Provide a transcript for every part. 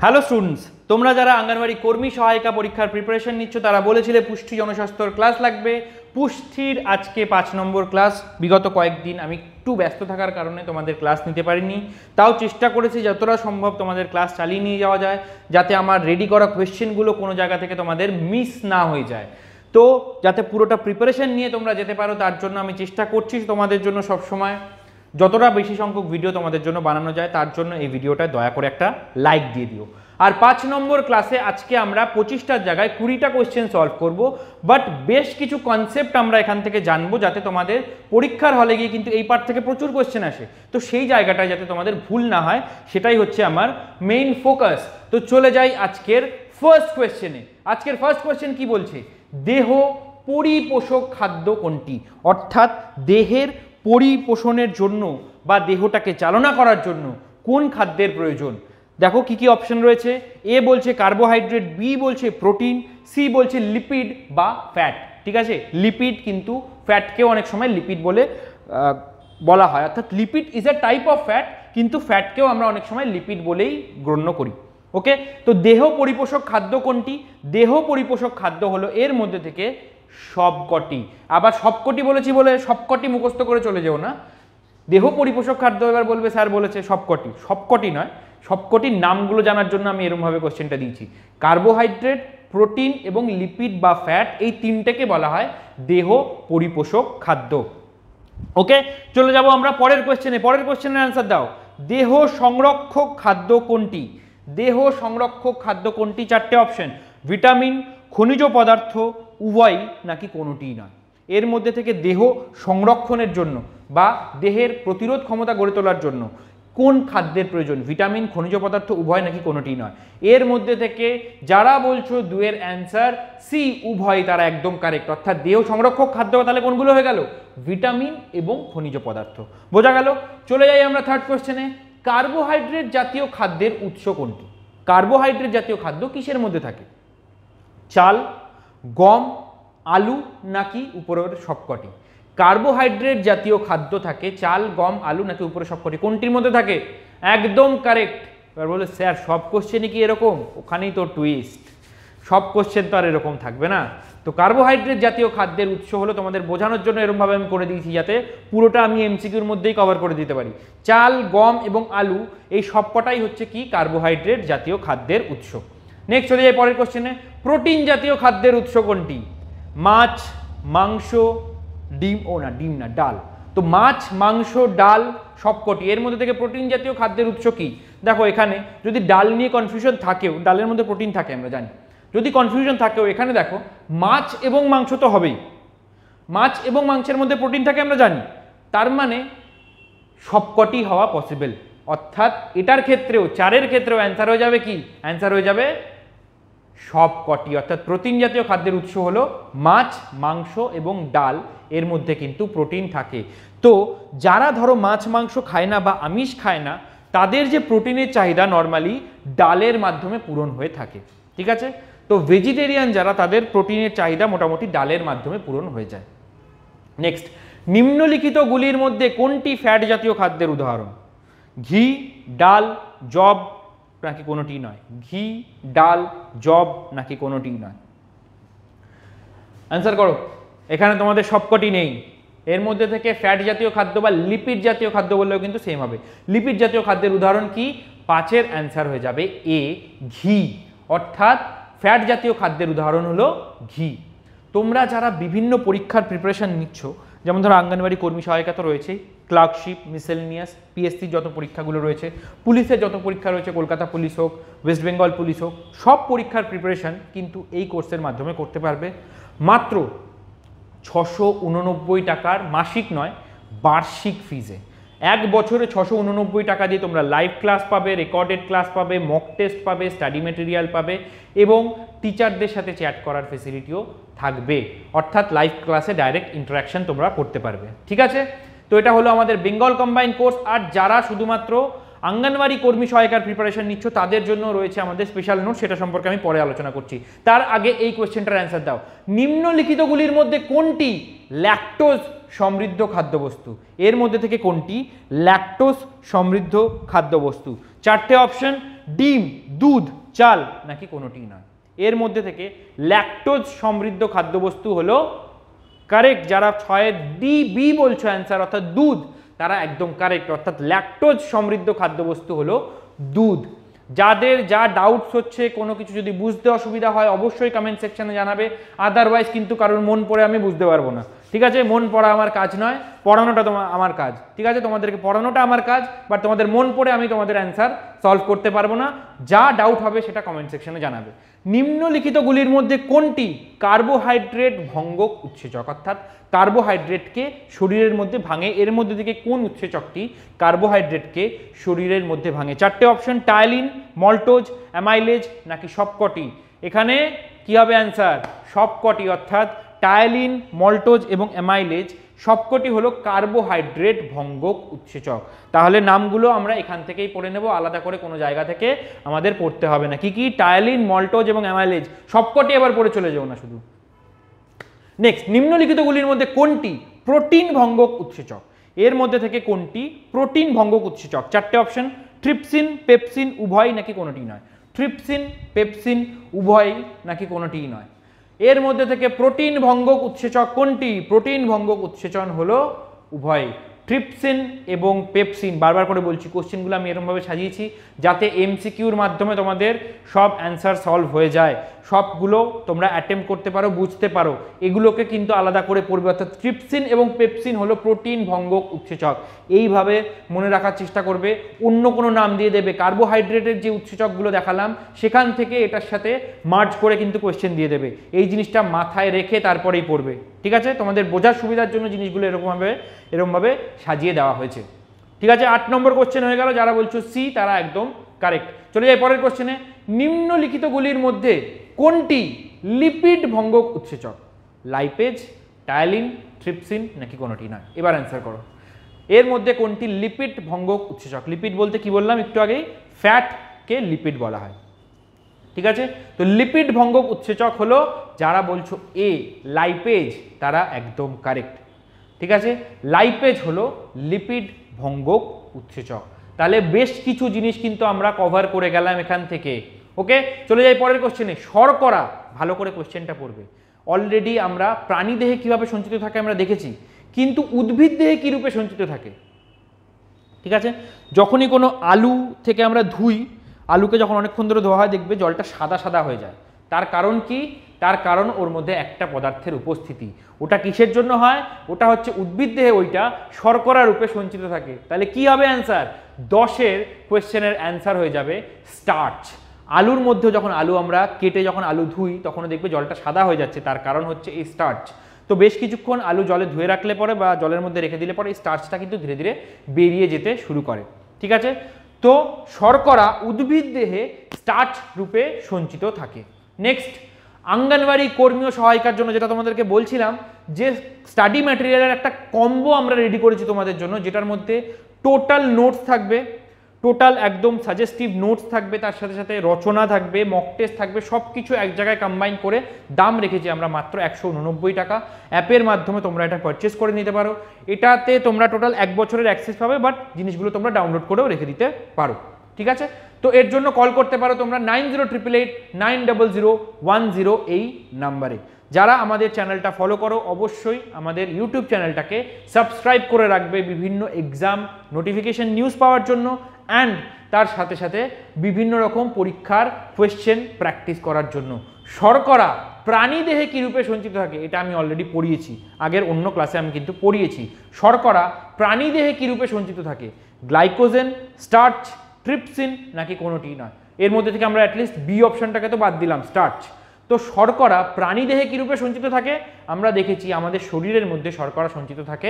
Hello students, তোমরা যারা অঙ্গনওয়াড়ি কর্মী সহায়িকা পরীক্ষার প্রিপারেশন নিচ্ছ তারা বলেছিলে পুষ্টি জনস্বাস্থ্যর ক্লাস লাগবে। পুষ্টির আজকে 5 নম্বর ক্লাস। বিগত কয়েকদিন আমি একটু ব্যস্ত থাকার কারণে তোমাদের ক্লাস নিতে পারিনি, তাও চেষ্টা করেছি যতটা সম্ভব তোমাদের ক্লাস চালিয়ে নিয়ে যাওয়া যায়, যাতে আমার রেডি করা কোয়েশ্চেনগুলো কোনো জায়গা থেকে তোমাদের মিস না হয়ে যায়। তো যাতে পুরোটা প্রিপারেশন নিয়ে তোমরা যেতে পারো তার জন্য আমি চেষ্টা করছি তোমাদের জন্য সবসময় যতটা বেশি সংখ্যক ভিডিও তোমাদের জন্য বানানো যায়, তার জন্য এই ভিডিওটা দয়া করে একটা লাইক দিয়ে দিও। আর 5 নম্বর ক্লাসে আজকে আমরা 25টার জায়গায় 20টা কোয়েশ্চেন সলভ করব, বাট বেশ কিছু কনসেপ্ট আমরা এখান থেকে জানবো যাতে তোমাদের পরীক্ষার হলে গিয়ে কিন্তু এই পার্ট থেকে প্রচুর কোয়েশ্চেন আসে, তো সেই জায়গাটায় যাতে তোমাদের ভুল না হয় সেটাই হচ্ছে আমার মেইন ফোকাস। তো চলে যাই আজকের ফার্স্ট কোয়েশ্চেনে। আজকের ফার্স্ট কোয়েশ্চেন কি বলছে, দেহ পরিপোষক খাদ্য কোনটি? অর্থাৎ দেহের পরিপোষণের জন্য বা দেহটাকে চালনা করার জন্য কোন খাদ্যের প্রয়োজন? দেখো কি কি অপশন রয়েছে। এ বলছে কার্বোহাইড্রেট, বি বলছে প্রোটিন, সি বলছে লিপিড বা ফ্যাট। ঠিক আছে, লিপিড কিন্তু ফ্যাটকেও অনেক সময় লিপিড বলে বলা হয়, অর্থাৎ lipid is a type of fat, কিন্তু ফ্যাটকেও আমরা অনেক সময় লিপিড বলেই গণ্য করি। ওকে, তো দেহ পরিপোষক খাদ্য কোনটি? দেহ পরিপোষক খাদ্য হলো এর মধ্যে থেকে সবকটি। আবার সবকটি বলেছি বলে সবকটি মুখস্থ করে চলে যেও না। দেহ পরিপোষক খাদ্য এবার বলবে স্যার বলেছে সবকটি, সবকটি নয়, সবকটির নামগুলো জানার জন্য আমি এরকমভাবে কোশ্চেনটা দিয়েছি। কার্বোহাইড্রেট, প্রোটিন এবং লিপিড বা ফ্যাট, এই তিনটেকে বলা হয় দেহ পরিপোষক খাদ্য। ওকে, চলে যাব আমরা পরের কোশ্চেনে। পরের কোশ্চেনের অ্যান্সার দাও। দেহ সংরক্ষক খাদ্য কোনটি? দেহ সংরক্ষক খাদ্য কোনটি? 4টে অপশন, ভিটামিন, খনিজ পদার্থ, উভয় নাকি কোনোটিই নয়। এর মধ্যে থেকে দেহ সংরক্ষণের জন্য বা দেহের প্রতিরোধ ক্ষমতা গড়ে তোলার জন্য কোন খাদ্যের প্রয়োজন? ভিটামিন, খনিজ পদার্থ, উভয় নাকি কোনোটিই নয়। এর মধ্যে থেকে যারা বলছো দুয়ের অ্যান্সার সি উভয়, তারা একদম কারেক্ট। অর্থাৎ দেহ সংরক্ষক খাদ্য তাহলে কোনগুলো হয়ে গেল? ভিটামিন এবং খনিজ পদার্থ। বোঝা গেল? চলে যাই আমরা থার্ড কোশ্চেনে। কার্বোহাইড্রেট জাতীয় খাদ্যের উৎস কোনটি? কার্বোহাইড্রেট জাতীয় খাদ্য কিসের মধ্যে থাকে? চাল, গম, আলু নাকি উপরের সবকটি? কার্বোহাইড্রেট জাতীয় খাদ্য থাকে চাল, গম, আলু নাকি উপরে সবকটি? কোনটির মধ্যে থাকে? একদম কারেক্ট। এবার বলে স্যার সব কোশ্চেনই কি এরকম? ওখানেই তো টুইস্ট, সব কোশ্চেন তো আর এরকম থাকবে না। তো কার্বোহাইড্রেট জাতীয় খাদ্যের উৎস হলো, তোমাদের বোঝানোর জন্য এরকমভাবে আমি করে দিয়েছি যাতে পুরোটা আমি এমসিকিউর মধ্যেই কভার করে দিতে পারি। চাল, গম এবং আলু এই সবকটাই হচ্ছে কি কার্বোহাইড্রেট জাতীয় খাদ্যের উৎস। নেক্সট চলে যাই পরের কোশ্চেনে। প্রোটিন জাতীয় খাদ্যের উৎস কোনটি? মাছ, মাংস, ডিম, ডিম না, ডাল। তো মাছ, মাংস, ডাল সবকটি। এর মধ্যে থেকে প্রোটিন জাতীয় খাদ্যের উৎস কি? দেখো এখানে যদি ডাল নিয়ে কনফিউশন থাকেও, ডালের মধ্যে প্রোটিন থাকে আমরা জানি, যদি কনফিউশন থাকেও এখানে দেখো মাছ এবং মাংস তো হবেই, মাছ এবং মাংসের মধ্যে প্রোটিন থাকে আমরা জানি, তার মানে সবকটি হওয়া পসিবল। অর্থাৎ এটার ক্ষেত্রেও, চারের ক্ষেত্রেও অ্যান্সার হয়ে যাবে কি? অ্যান্সার হয়ে যাবে সবকটি। অর্থাৎ প্রোটিন জাতীয় খাদ্যের উৎস হলো মাছ, মাংস এবং ডাল, এর মধ্যে কিন্তু প্রোটিন থাকে। তো যারা ধরো মাছ মাংস খায় না বা আমিষ খায় না, তাদের যে প্রোটিনের চাহিদা নর্মালি ডালের মাধ্যমে পূরণ হয়ে থাকে। ঠিক আছে, তো ভেজিটেরিয়ান যারা, তাদের প্রোটিনের চাহিদা মোটামুটি ডালের মাধ্যমে পূরণ হয়ে যায়। নেক্সট, নিম্নলিখিতগুলির মধ্যে কোনটি ফ্যাট জাতীয় খাদ্যের উদাহরণ? ঘি, ডাল, জব নাকি কোনোটি নয়? ঘি, ডাল, জব নাকি কোনোটি নয়? অ্যান্সার করো। এখানে তোমাদের সবকটি নেই। এর মধ্যে থেকে ফ্যাট জাতীয় খাদ্য বা লিপিড জাতীয় খাদ্য বললেও কিন্তু সেম হবে। লিপিড জাতীয় খাদ্যের উদাহরণ কি? 5-এর অ্যান্সার হয়ে যাবে এ, ঘি। অর্থাৎ ফ্যাট জাতীয় খাদ্যের উদাহরণ হলো ঘি। তোমরা যারা বিভিন্ন পরীক্ষার প্রিপারেশন নিচ্ছ, যেমন ধরো অঙ্গনওয়াড়ি কর্মী সহায়িকা তো রয়েছেই, ক্লার্কশিপ, মিসেলেনিয়াস, পিএসসির যত পরীক্ষাগুলো রয়েছে, পুলিশের যত পরীক্ষা রয়েছে, কলকাতা পুলিশ হোক, ওয়েস্ট বেঙ্গল পুলিশ হোক, সব পরীক্ষার প্রিপারেশন কিন্তু এই কোর্সের মাধ্যমে করতে পারবে। মাত্র 689 টাকার, মাসিক নয় বার্ষিক ফিজে। 1 বছরে 689 টাকা দিয়ে তোমরা লাইভ ক্লাস পাবে, রেকর্ডেড ক্লাস পাবে, মক টেস্ট পাবে, স্টাডি মেটেরিয়াল পাবে এবং টিচারদের সাথে চ্যাট করার ফেসিলিটিও থাকবে। অর্থাৎ লাইভ ক্লাসে ডাইরেক্ট ইন্টারাকশন তোমরা করতে পারবে। ঠিক আছে, তো এটা হলো আমাদের বেঙ্গল কম্বাইন্ড কোর্স। আর যারা শুধুমাত্র অঙ্গনওয়াড়ি কর্মী সহায়িকার প্রিপারেশন নিচ্ছ, তাদের জন্য রয়েছে আমাদের স্পেশাল নোট, সেটা সম্পর্কে আমি পরে আলোচনা করছি। তার আগে এই কোয়েশ্চেনটার অ্যান্সার দাও। নিম্নলিখিতগুলির মধ্যে কোনটি ল্যাকটোজ সমৃদ্ধ খাদ্যবস্তু? এর মধ্যে থেকে কোনটি ল্যাকটোজ সমৃদ্ধ খাদ্যবস্তু? 4টে অপশন, ডিম, দুধ, চাল নাকি কোনোটি নয়। এর মধ্যে থেকে ল্যাকটোজ সমৃদ্ধ খাদ্যবস্তু হলো কারেক্ট। যারা 6 ডি বি বলছো অ্যান্সার অর্থাৎ দুধ, তারা একদম কারেক্ট, অর্থাৎ ল্যাকটোজ সমৃদ্ধ খাদ্যবস্তু হলো দুধ। যাদের যা ডাউটস হচ্ছে, কোনো কিছু যদি বুঝতে অসুবিধা হয় অবশ্যই কমেন্ট সেকশনে জানাবে, আদারওয়াইজ কিন্তু কারোর মন পড়ে আমি বুঝতে পারবো না, ঠিক আছে? মন পড়া আমার কাজ নয়, পড়ানোটা আমার কাজ, ঠিক আছে? তোমাদেরকে পড়ানোটা আমার কাজ, বাট তোমাদের মন পড়ে আমি তোমাদের অ্যান্সার সলভ করতে পারবো না। যা ডাউট হবে সেটা কমেন্ট সেকশনে জানাবে। নিম্নলিখিতগুলির মধ্যে কোনটি কার্বোহাইড্রেট ভঙ্গক উৎসেচক, অর্থাৎ কার্বোহাইড্রেটকে শরীরের মধ্যে ভাঙে? এর মধ্যে থেকে কোন উৎসেচকটি কার্বোহাইড্রেটকে শরীরের মধ্যে ভাঙে? 4টে অপশন, টায়ালিন, মল্টোজ, অ্যামাইলেজ নাকি সবকটি। এখানে কি হবে অ্যান্সার? সবকটি, অর্থাৎ টায়ালিন, মল্টোজ এবং অ্যামাইলেজ সবকটি হলো কার্বোহাইড্রেট ভঙ্গক উৎসেচক। তাহলে নামগুলো আমরা এখান থেকেই পড়ে নেব, আলাদা করে কোনো জায়গা থেকে আমাদের পড়তে হবে না। কি কি? টায়ালিন, মল্টোজ এবং অ্যামাইলেজ সবকটি এবার পড়ে চলে যাও না শুধু। নেক্সট, নিম্নলিখিতগুলির মধ্যে কোনটি প্রোটিন ভঙ্গক উৎসেচক? এর মধ্যে থেকে কোনটি প্রোটিন ভঙ্গক উৎসেচক? 4টে অপশন, ট্রিপসিন, পেপসিন, উভয় নাকি কোনোটি নয়। ট্রিপসিন, পেপসিন, উভয় নাকি কোনোটি নয়। এর মধ্যে থেকে প্রোটিন ভঙ্গক উৎসেচক কোনটি? প্রোটিন ভঙ্গক উৎসেচন হলো উভয়, ট্রিপসিন এবং পেপসিন। বারবার করে বলছি, কোশ্চেনগুলো আমি এরকমভাবে সাজিয়েছি যাতে এমসিকিউর মাধ্যমে তোমাদের সব অ্যান্সার সলভ হয়ে যায়, সবগুলো তোমরা অ্যাটেম্প করতে পারো, বুঝতে পারো। এগুলোকে কিন্তু আলাদা করে পড়বে, অর্থাৎ ট্রিপসিন এবং পেপসিন হলো প্রোটিন ভঙ্গক উৎসেচক, এইভাবে মনে রাখার চেষ্টা করবে। অন্য কোনো নাম দিয়ে দেবে, কার্বোহাইড্রেটের যে উৎসেচকগুলো দেখালাম সেখান থেকে এটার সাথে মার্জ করে কিন্তু কোশ্চেন দিয়ে দেবে। এই জিনিসটা মাথায় রেখে তারপরেই পড়বে, ঠিক আছে? তোমাদের বোঝার সুবিধার জন্য জিনিসগুলো এরকমভাবে সাজিয়ে দেওয়া হয়েছে, ঠিক আছে? 8 নম্বর কোশ্চেন হয়ে গেল। যারা বলছো সি তারা একদম কারেক্ট। চলে যাই পরের কোশ্চেনে। নিম্নলিখিতগুলির মধ্যে কোনটি লিপিড ভঙ্গক উৎসেচক? লাইপেজ, টায়ালিন, ট্রিপসিন নাকি কোনোটি নয়। এবার অ্যান্সার করো, এর মধ্যে কোনটি লিপিড ভঙ্গক উৎসেচক? লিপিড বলতে কি বললাম একটু আগেই? ফ্যাটকে লিপিড বলা হয়, ঠিক আছে? তো লিপিড ভঙ্গক উৎসেচক হলো, যারা বলছো এ লাইপেজ, তারা একদম কারেক্ট, ঠিক আছে? লাইপেজ হলো লিপিড ভঙ্গক উৎসেচক। তাহলে বেশ কিছু জিনিস কিন্তু আমরা কভার করে গেলাম এখান থেকে। ওকে, চলে যাই পরের কোশ্চেনে। শর্করা, ভালো করে কোশ্চেনটা পড়বে। অলরেডি আমরা প্রাণী দেহে কিভাবে সঞ্চিত থাকে আমরা দেখেছি, কিন্তু উদ্ভিদ দেহে কি রূপে সঞ্চিত থাকে, ঠিক আছে? যখনই কোনো আলু থেকে আমরা ধুই, আলুকে যখন অনেকক্ষণ ধরে ধোয়া হয় দেখবে জলটা সাদা সাদা হয়ে যায়। তার কারণ কি? তার কারণ ওর মধ্যে একটা পদার্থের উপস্থিতি। ওটা কিসের জন্য হয়? ওটা হচ্ছে উদ্ভিদ দেহে ওইটা শর্করা রূপে সঞ্চিত থাকে। তাহলে কি হবে অ্যান্সার? 10-এর কোয়েশ্চেনের অ্যান্সার হয়ে যাবে স্টার্চ। আলুর মধ্যে যখন আলু আমরা কেটে যখন আলু ধুই তখন দেখবে জলটা সাদা হয়ে যাচ্ছে, তার কারণ হচ্ছে এই স্টার্চ। তো বেশ কিছুক্ষণ আলু জলে ধুয়ে রাখলে পরে বা জলের মধ্যে রেখে দিলে পরে এই স্টার্চটা কিন্তু ধীরে ধীরে বেরিয়ে যেতে শুরু করে, ঠিক আছে? তো শর্করা উদ্ভিদ দেহে স্টার্চ রূপে সঞ্চিত থাকে। নেক্সট, অঙ্গনওয়াড়ি কর্মী ও সহায়িকার জন্য যেটা তোমাদেরকে বলছিলাম, যে স্টাডি ম্যাটেরিয়ালের একটা কম্বো আমরা রেডি করেছি তোমাদের জন্য, যেটার মধ্যে টোটাল নোটস থাকবে, টোটাল একদম সাজেস্টিভ নোটস থাকবে, তার সাথে সাথে রচনা থাকবে, মক টেস্ট থাকবে, সব কিছু এক জায়গায় কম্বাইন করে দাম রেখেছি আমরা মাত্র 189 টাকা। অ্যাপের মাধ্যমে তোমরা এটা পারচেস করে নিতে পারো। এটাতে তোমরা টোটাল 1 বছরের অ্যাক্সেস পাবে, বাট জিনিসগুলো তোমরা ডাউনলোড করেও রেখে দিতে পারো, ঠিক আছে? তো এর জন্য কল করতে পারো তোমরা 9088890010 এই নাম্বারে। যারা আমাদের চ্যানেলটা ফলো করো অবশ্যই আমাদের ইউটিউব চ্যানেলটাকে সাবস্ক্রাইব করে রাখবে বিভিন্ন এক্সাম নোটিফিকেশন নিউজ পাওয়ার জন্য, অ্যান্ড তার সাথে সাথে বিভিন্ন রকম পরীক্ষার কোয়েশ্চেন প্র্যাকটিস করার জন্য। শর্করা প্রাণী দেহে কী রূপে সঞ্চিত থাকে এটা আমি অলরেডি পড়িয়েছি, আগের অন্য ক্লাসে আমি কিন্তু পড়িয়েছি। শর্করা প্রাণী দেহে কী রূপে সঞ্চিত থাকে? গ্লাইকোজেন, স্টার্চ, ট্রিপসিন নাকি কোনোটি নয়। এর মধ্যে থেকে আমরা অ্যাটলিস্ট বি অপশনটাকে তো বাদ দিলাম, স্টার্চ। তো শর্করা প্রাণী দেহে কী রূপে সঞ্চিত থাকে? আমরা দেখেছি আমাদের শরীরের মধ্যে শর্করা সঞ্চিত থাকে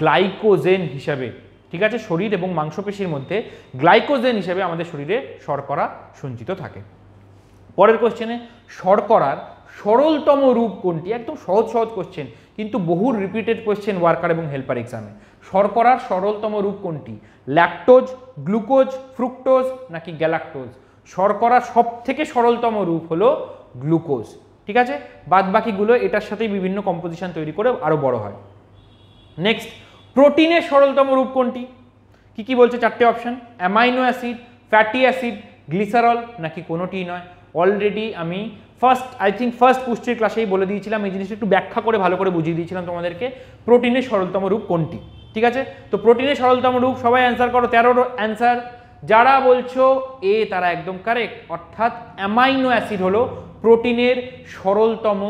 গ্লাইকোজেন হিসাবে, ঠিক আছে? শরীর এবং মাংসপেশির মধ্যে গ্লাইকোজেন হিসেবে আমাদের শরীরে শর্করা সঞ্চিত থাকে। পরের কোশ্চেনে, শর্করার সরলতম রূপ কোনটি? একদম সহজ সহজ কোশ্চেন, কিন্তু বহু রিপিটেড কোশ্চেন ওয়ার্কার এবং হেল্পার এক্সামে। শর্করার সরলতম রূপ কোনটি? ল্যাকটোজ, গ্লুকোজ, ফ্রুক্টোজ নাকি গ্যালাক্টোজ? শর্করার সব থেকে সরলতম রূপ হলো গ্লুকোজ, ঠিক আছে? বাদ বাকিগুলো এটার সাথেই বিভিন্ন কম্পোজিশন তৈরি করে আরো বড় হয়। নেক্সট, প্রোটিনের সরলতম রূপ কোনটি? কি কি বলছে 4টে option? Amino acid, fatty acid, glycerol নাকি কোনোটি নয়। অলরেডি আমি ফার্স্ট পুষ্টির ক্লাসেই বলে দিয়েছিলাম, এই জিনিসটা একটু ব্যাখ্যা করে ভালো করে বুঝিয়ে দিয়েছিলাম তোমাদেরকে, প্রোটিনের সরলতম রূপ কোনটি। ঠিক আছে, তো প্রোটিনের সরলতম রূপ সবাই অ্যান্সার করো, 13 অ্যান্সার। যারা বলছো এ তারা একদম কারেক্ট, অর্থাৎ অ্যামাইনো অ্যাসিড হলো প্রোটিনের সরলতম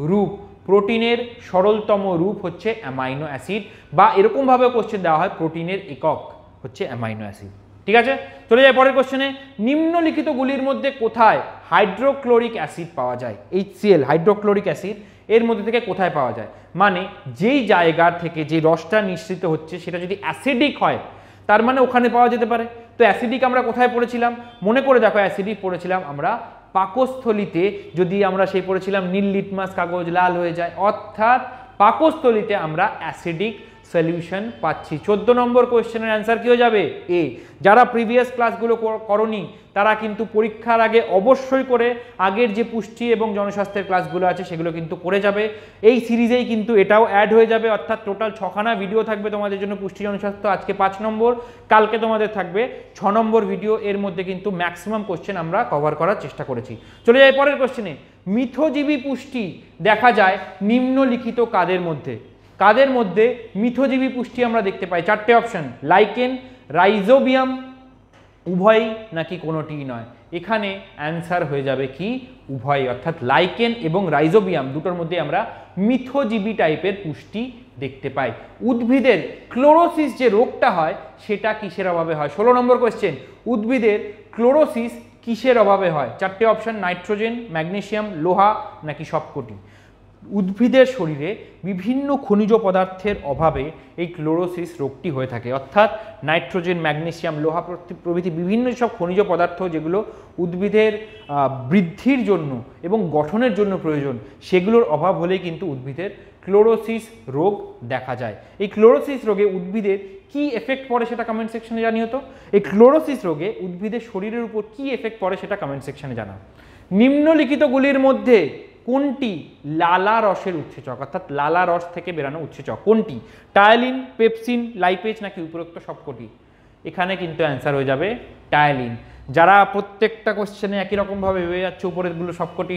রূপ। প্রোটিনের সরলতম রূপ হচ্ছে অ্যামাইনো অ্যাসিড, বা এরকমভাবে কোশ্চেন দেওয়া হয় প্রোটিনের একক হচ্ছে অ্যামাইনো অ্যাসিড। ঠিক আছে, চলে যায় পরের কোশ্চেনে। নিম্নলিখিতগুলির মধ্যে কোথায় হাইড্রোক্লোরিক অ্যাসিড পাওয়া যায়? HCl হাইড্রোক্লোরিক অ্যাসিড এর মধ্যে থেকে কোথায় পাওয়া যায়? মানে যেই জায়গা থেকে যে রসটা নিঃসৃত হচ্ছে সেটা যদি অ্যাসিডিক হয়, তার মানে ওখানে পাওয়া যেতে পারে। তো অ্যাসিডিক আমরা কোথায় পড়েছিলাম? মনে করে দেখো, অ্যাসিডিক পড়েছিলাম আমরা পাকস্থলিতে। যদি আমরা সেই পড়েছিলাম নীল লিটমাস কাগজ লাল হয়ে যায়, অর্থাৎ পাকস্থলিতে আমরা অ্যাসিডিক সলিউশন পাচ্ছি। 14 নম্বর কোয়েশ্চেনের অ্যান্সার কি হয়ে যাবে? এ। যারা প্রিভিয়াস ক্লাসগুলো করনি তারা কিন্তু পরীক্ষার আগে অবশ্যই করে আগের যে পুষ্টি এবং জনস্বাস্থ্যের ক্লাসগুলো আছে সেগুলো কিন্তু করে যাবে। এই সিরিজেই কিন্তু এটাও অ্যাড হয়ে যাবে, অর্থাৎ টোটাল 6খানা ভিডিও থাকবে তোমাদের জন্য পুষ্টি জনস্বাস্থ্য। আজকে 5 নম্বর, কালকে তোমাদের থাকবে 6 নম্বর ভিডিও। এর মধ্যে কিন্তু ম্যাক্সিমাম কোশ্চেন আমরা কভার করার চেষ্টা করেছি। চলে যাই পরের কোশ্চেনে। মিথজীবী পুষ্টি দেখা যায় নিম্নলিখিত কাদের মধ্যে? কাদের মধ্যে মিথজীবী পুষ্টি আমরা দেখতে পাই? 4টে অপশন, লাইকেন, রাইজোবিয়াম, উভয় নাকি কোনোটি নয়। এখানে অ্যান্সার হয়ে যাবে কি? উভয়, অর্থাৎ লাইকেন এবং রাইজোবিয়াম দুটোর মধ্যে আমরা মিথজীবী টাইপের পুষ্টি দেখতে পাই। উদ্ভিদের ক্লোরোসিস যে রোগটা হয় সেটা কিসের অভাবে হয়? 16 নম্বর কোয়েশ্চেন, উদ্ভিদের ক্লোরোসিস কিসের অভাবে হয়? 4টে অপশন, নাইট্রোজেন, ম্যাগনেসিয়াম, লোহা নাকি সবকটি। উদ্ভিদের শরীরে বিভিন্ন খনিজ পদার্থের অভাবে এই ক্লোরোসিস রোগটি হয়ে থাকে, অর্থাৎ নাইট্রোজেন, ম্যাগনেসিয়াম, লোহা প্রভৃতি বিভিন্ন সব খনিজ পদার্থ যেগুলো উদ্ভিদের বৃদ্ধির জন্য এবং গঠনের জন্য প্রয়োজন, সেগুলোর অভাব হলেই কিন্তু উদ্ভিদের ক্লোরোসিস রোগ দেখা যায়। এই ক্লোরোসিস রোগে উদ্ভিদের কি এফেক্ট পড়ে সেটা কমেন্ট সেকশনে জানিও তো। এই ক্লোরোসিস রোগে উদ্ভিদের শরীরের উপর কি এফেক্ট পড়ে সেটা কমেন্ট সেকশনে জানাও। নিম্নলিখিতগুলির মধ্যে কোনটি লালা রসের উৎসেচক, অর্থাৎ লালা রস থেকে বেরানো উৎসেচক কোনটি? টায়ালিন, পেপসিন, লাইপেজ নাকি উপরোক্ত সবকটি? এখানে কিন্তু অ্যান্সার হয়ে যাবে টায়ালিন। যারা প্রত্যেকটা কোশ্চেনে একই রকমভাবে ভেবে যাচ্ছে উপরেরগুলো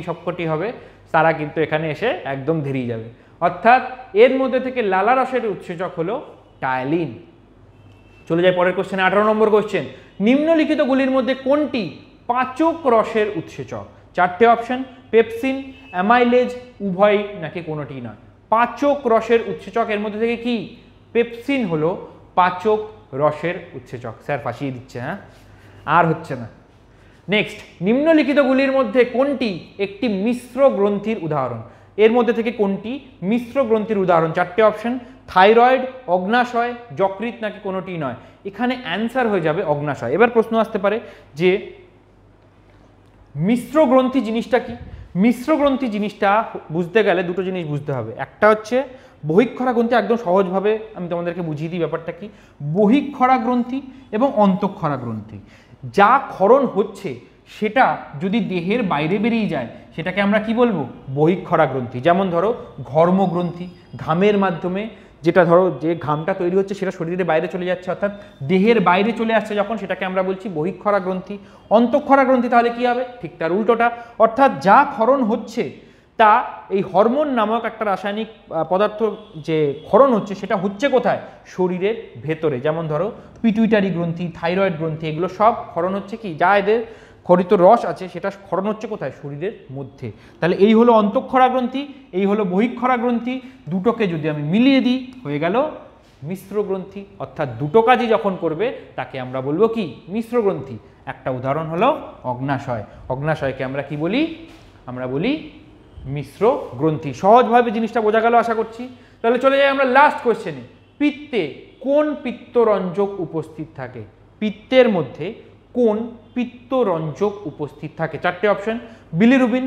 সবকটি হবে, তারা কিন্তু এখানে এসে একদম ধীরেই যাবে। অর্থাৎ এর মধ্যে থেকে লালা রসের উৎসেচক হলো টায়ালিন। চলে যায় পরের কোশ্চেনে, 18 নম্বর কোশ্চেন। নিম্নলিখিতগুলির মধ্যে কোনটি পাচক রসের উৎসেচক? 4টে অপশন, পেপসিন, অ্যামাইলেজ, উভয় নাকি কোনোটি নয়। পাচক রসের উৎসেচক এর মধ্যে থেকে কি? পেপসিন হলো পাচক রসের উৎসেচক। স্যার ফাঁসিয়ে দিচ্ছে, হ্যাঁ, আর হচ্ছে না। নেক্সট, নিম্নলিখিতগুলির মধ্যে কোনটি একটি মিশ্র গ্রন্থির উদাহরণ? এর মধ্যে থেকে কোনটি মিশ্র গ্রন্থির উদাহরণ? 4টে অপশন, থাইরয়েড, অগ্নাশয়, যকৃৎ নাকি কোনোটি নয়। এখানে অ্যান্সার হয়ে যাবে অগ্নাশয়। এবার প্রশ্ন আসতে পারে যে মিশ্র গ্রন্থি জিনিসটা কি? মিশ্র গ্রন্থি জিনিসটা বুঝতে গেলে দুটো জিনিস বুঝতে হবে। একটা হচ্ছে বহিঃক্ষরা গ্রন্থি, একদম সহজভাবে আমি তোমাদেরকে বুঝিয়ে দিই ব্যাপারটা কি। বহিঃক্ষরা গ্রন্থি এবং অন্তঃক্ষরা গ্রন্থি, যা ক্ষরণ হচ্ছে সেটা যদি দেহের বাইরে বেরিয়ে যায় সেটাকে আমরা কি বলবো? বহিঃক্ষরা গ্রন্থি। যেমন ধরো ঘর্মগ্রন্থি, ঘামের মাধ্যমে যেটা ধরো যে ঘামটা তৈরি হচ্ছে সেটা শরীরের বাইরে চলে যাচ্ছে, অর্থাৎ দেহের বাইরে চলে আসছে যখন, সেটাকে আমরা বলছি বহিঃক্ষরা গ্রন্থি। অন্তঃক্ষরা গ্রন্থি তাহলে কি হবে? ঠিক তার উল্টোটা, অর্থাৎ যা ক্ষরণ হচ্ছে তা এই হরমোন নামক একটা রাসায়নিক পদার্থ যে ক্ষরণ হচ্ছে সেটা হচ্ছে কোথায়? শরীরের ভেতরে। যেমন ধরো পিটুইটারি গ্রন্থি, থাইরয়েড গ্রন্থি, এগুলো সব ক্ষরণ হচ্ছে কি, যা এদের ক্ষরিত রস আছে সেটা ক্ষরণ হচ্ছে কোথায়? শরীরের মধ্যে। তাহলে এই হলো অন্তঃক্ষরা গ্রন্থি, এই হলো বহিঃক্ষরা গ্রন্থি। দুটোকে যদি আমি মিলিয়ে দিই হয়ে গেল মিশ্র গ্রন্থি, অর্থাৎ দুটো কাজই যখন করবে তাকে আমরা বলবো কি? মিশ্র গ্রন্থি। একটা উদাহরণ হলো অগ্নাশয়। অগ্নাশয়কে আমরা কি বলি? আমরা বলি মিশ্র গ্রন্থি। সহজভাবে জিনিসটা বোঝা গেল আশা করছি। তাহলে চলে যাই আমরা লাস্ট কোশ্চেনে। পিত্তে কোন পিত্তরঞ্জক উপস্থিত থাকে? পিত্তের মধ্যে কোন পিত্তরঞ্জক উপস্থিত থাকে? 4টে অপশন, বিলিরুবিন,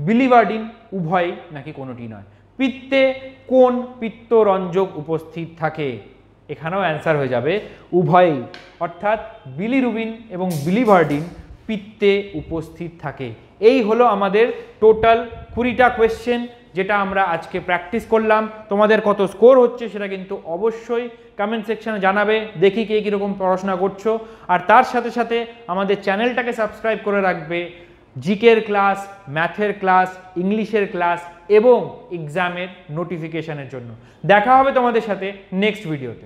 বিলিভার্ডিন, উভয় নাকি কোনোটি নয়। পিত্তে কোন পিত্তরঞ্জক উপস্থিত থাকে? এখানেও অ্যান্সার হয়ে যাবে উভয়ই, অর্থাৎ বিলিরুবিন এবং বিলিভার্ডিন পিত্তে উপস্থিত থাকে। এই হলো আমাদের টোটাল 20টা কোয়েশ্চেন, যেটা আমরা আজকে প্র্যাকটিস করলাম। তোমাদের কত স্কোর হচ্ছে সেটা কিন্তু অবশ্যই কমেন্ট সেকশনে জানাবে, দেখি কে কীরকম পড়াশোনা করছো। আর তার সাথে সাথে আমাদের চ্যানেলটাকে সাবস্ক্রাইব করে রাখবে জিকের ক্লাস, ম্যাথের ক্লাস, ইংলিশের ক্লাস এবং এক্সামের নোটিফিকেশনের জন্য। দেখা হবে তোমাদের সাথে নেক্সট ভিডিওতে।